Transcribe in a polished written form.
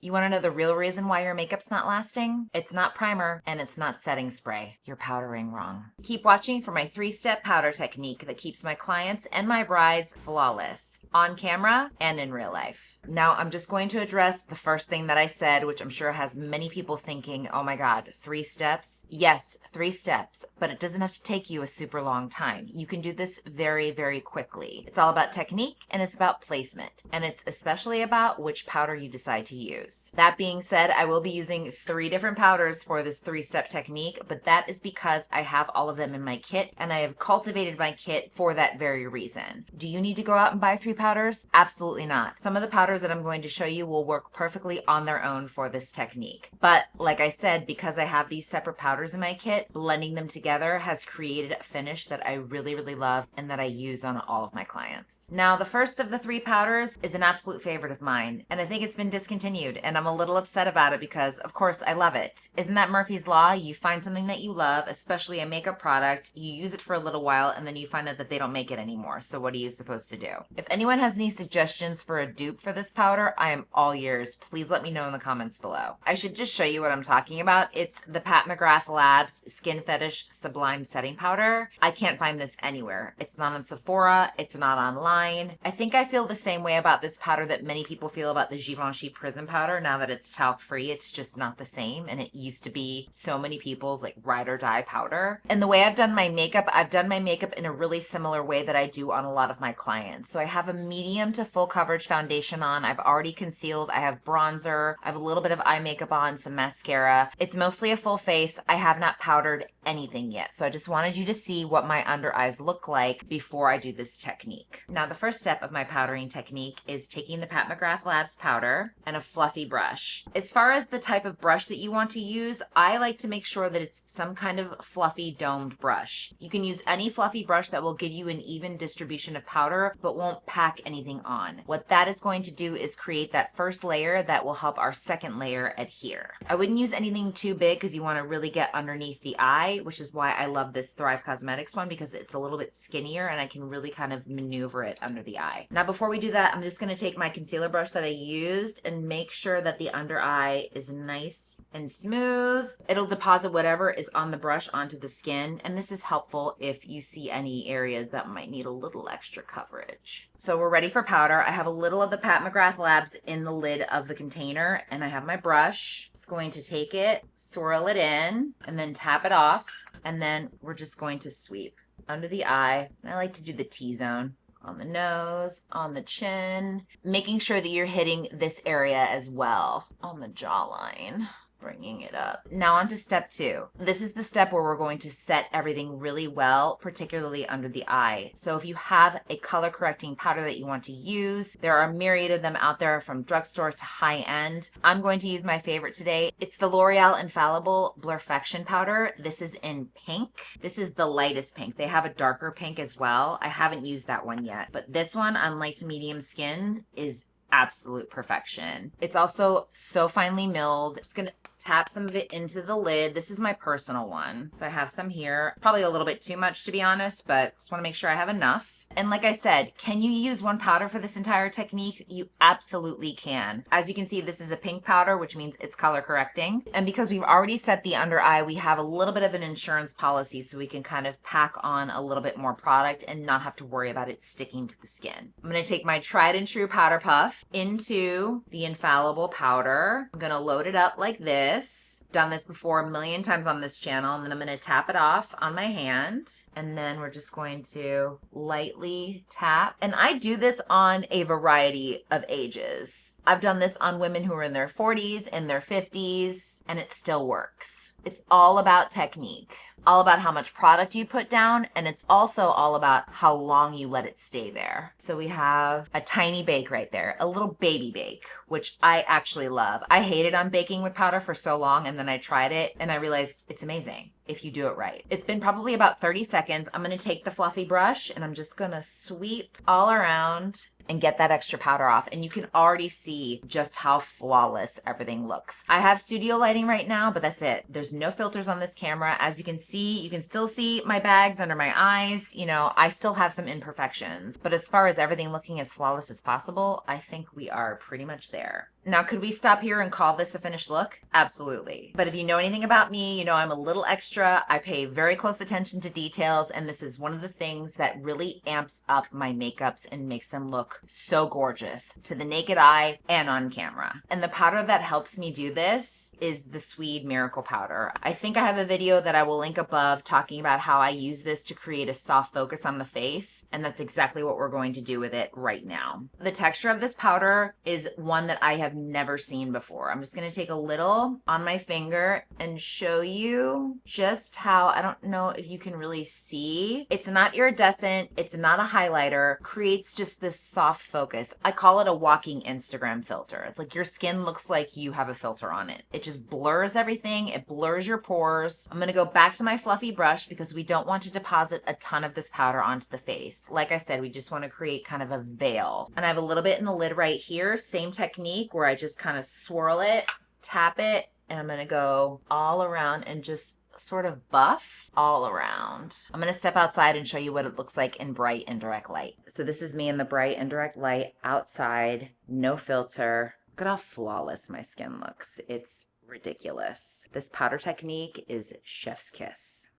You want to know the real reason why your makeup's not lasting? It's not primer and it's not setting spray. You're powdering wrong. Keep watching for my 3-step powder technique that keeps my clients and my brides flawless, on camera and in real life. Now, I'm just going to address the first thing that I said, which I'm sure has many people thinking, oh my God, 3 steps? Yes, 3 steps, but it doesn't have to take you a super long time. You can do this very, very quickly. It's all about technique and it's about placement, and it's especially about which powder you decide to use. That being said, I will be using 3 different powders for this 3-step technique, but that is because I have all of them in my kit and I have cultivated my kit for that very reason. Do you need to go out and buy 3 powders? Absolutely not. Some of the powders that I'm going to show you will work perfectly on their own for this technique. But like I said, because I have these separate powders in my kit, blending them together has created a finish that I really, really love and that I use on all of my clients. Now, the first of the 3 powders is an absolute favorite of mine, and I think it's been discontinued, and I'm a little upset about it because, of course, I love it. Isn't that Murphy's Law? You find something that you love, especially a makeup product, you use it for a little while, and then you find out that they don't make it anymore. So what are you supposed to do? If anyone has any suggestions for a dupe for this powder, I am all ears. Please let me know in the comments below. I should just show you what I'm talking about. It's the Pat McGrath Labs Skin Fetish Sublime Setting Powder. I can't find this anywhere. It's not on Sephora. It's not online. I think I feel the same way about this powder that many people feel about the Givenchy Prism Powder. Now that it's talc free, it's just not the same, and it used to be so many people's like ride or die powder. And the way I've done my makeup in a really similar way that I do on a lot of my clients. So I have a medium to full coverage foundation on. I've already concealed. I have bronzer. I have a little bit of eye makeup on, some mascara. It's mostly a full face. I have not powdered anything yet. So I just wanted you to see what my under eyes look like before I do this technique. Now, the first step of my powdering technique is taking the Pat McGrath Labs powder and a fluffy brush. As far as the type of brush that you want to use, I like to make sure that it's some kind of fluffy domed brush. You can use any fluffy brush that will give you an even distribution of powder but won't pack anything on. What that is going to do is create that first layer that will help our second layer adhere. I wouldn't use anything too big because you want to really get underneath the eye, which is why I love this Thrive Cosmetics one, because it's a little bit skinnier and I can really kind of maneuver it under the eye. Now, before we do that, I'm just going to take my concealer brush that I used and make sure that the under eye is nice and smooth. It'll deposit whatever is on the brush onto the skin, and this is helpful if you see any areas that might need a little extra coverage. So we're ready for powder. I have a little of the Pat McGrath Labs in the lid of the container, and I have my brush. Just going to take it, swirl it in, and then tap it off, and then we're just going to sweep under the eye. I like to do the T-zone. On the nose, on the chin, making sure that you're hitting this area as well on the jawline. Bringing it up. Now on to step 2. This is the step where we're going to set everything really well, particularly under the eye. So if you have a color correcting powder that you want to use, there are a myriad of them out there from drugstore to high end. I'm going to use my favorite today. It's the L'Oreal Infallible Blurfection powder. This is in pink. This is the lightest pink. They have a darker pink as well. I haven't used that one yet, but this one on light to medium skin is absolute perfection. It's also so finely milled. Just gonna tap some of it into the lid. This is my personal one. So I have some here. Probably a little bit too much, to be honest, but just want to make sure I have enough. And like I said, can you use one powder for this entire technique? You absolutely can. As you can see, this is a pink powder, which means it's color correcting. And because we've already set the under eye, we have a little bit of an insurance policy so we can kind of pack on a little bit more product and not have to worry about it sticking to the skin. I'm going to take my tried and true powder puff into the Infallible powder. I'm going to load it up like this. Done this before a million times on this channel, and then I'm going to tap it off on my hand, and then we're just going to lightly tap. And I do this on a variety of ages. I've done this on women who are in their 40s and their 50s, and it still works. It's all about technique, all about how much product you put down, and it's also all about how long you let it stay there. So we have a tiny bake right there, a little baby bake, which I actually love. I hated on baking with powder for so long, and then I tried it and I realized it's amazing if you do it right. It's been probably about 30 seconds. I'm going to take the fluffy brush and I'm just going to sweep all around and get that extra powder off. And you can already see just how flawless everything looks. I have studio lighting right now, but that's it. There's no filters on this camera. As you can see, you can still see my bags under my eyes. You know, I still have some imperfections, but as far as everything looking as flawless as possible, I think we are pretty much there. Now, could we stop here and call this a finished look? Absolutely. But if you know anything about me, you know I'm a little extra. I pay very close attention to details, and this is one of the things that really amps up my makeups and makes them look so gorgeous to the naked eye and on camera. And the powder that helps me do this is the Swede Miracle Powder. I think I have a video that I will link above talking about how I use this to create a soft focus on the face, and that's exactly what we're going to do with it right now. The texture of this powder is one that I have never seen before. I'm just going to take a little on my finger and show you just how, I don't know if you can really see. It's not iridescent. It's not a highlighter. Creates just this soft focus. I call it a walking Instagram filter. It's like your skin looks like you have a filter on it. It just blurs everything. It blurs your pores. I'm going to go back to my fluffy brush because we don't want to deposit a ton of this powder onto the face. Like I said, we just want to create kind of a veil. And I have a little bit in the lid right here. Same technique where I just kind of swirl it, tap it, and I'm going to go all around and just sort of buff all around. I'm going to step outside and show you what it looks like in bright indirect light. So this is me in the bright indirect light outside, no filter. Look at how flawless my skin looks. It's ridiculous. This powder technique is chef's kiss.